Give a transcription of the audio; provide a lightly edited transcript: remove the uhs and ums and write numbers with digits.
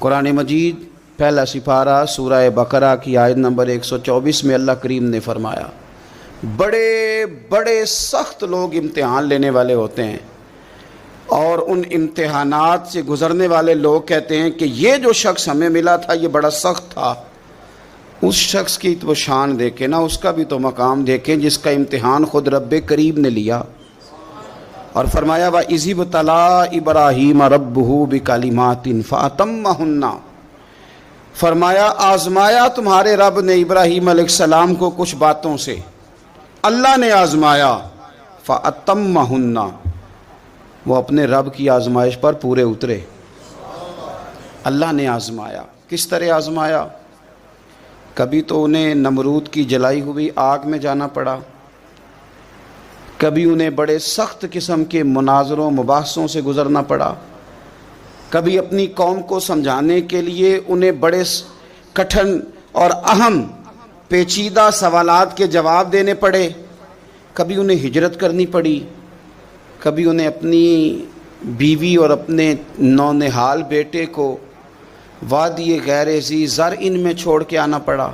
قرآن مجید پہلا سپارہ سورہ بقرہ کی آیت نمبر 124 میں اللہ کریم نے فرمایا، بڑے بڑے سخت لوگ امتحان لینے والے ہوتے ہیں، اور ان امتحانات سے گزرنے والے لوگ کہتے ہیں کہ یہ جو شخص ہمیں ملا تھا یہ بڑا سخت تھا۔ اس شخص کی تو شان دیکھیں نا، اس کا بھی تو مقام دیکھیں جس کا امتحان خود رب کریم نے لیا، اور فرمایا وَإِذِ ابْتَلَىٰ إِبْرَاهِيمَ رَبُّهُ بِكَلِمَاتٍ فَأَتَمَّهُنَّ، فرمایا آزمایا تمہارے رب نے ابراہیم علیہ السلام کو کچھ باتوں سے، اللہ نے آزمایا، فَأَتَمَّهُنَّ، وہ اپنے رب کی آزمائش پر پورے اترے۔ اللہ نے آزمایا، کس طرح آزمایا؟ کبھی تو انہیں نمرود کی جلائی ہوئی آگ میں جانا پڑا، کبھی انہیں بڑے سخت قسم کے مناظروں مباحثوں سے گزرنا پڑا، کبھی اپنی قوم کو سمجھانے کے لیے انہیں بڑے کٹھن اور اہم پیچیدہ سوالات کے جواب دینے پڑے، کبھی انہیں ہجرت کرنی پڑی، کبھی انہیں اپنی بیوی اور اپنے نونہال بیٹے کو وادی غیر ذی زرع میں چھوڑ کے آنا پڑا۔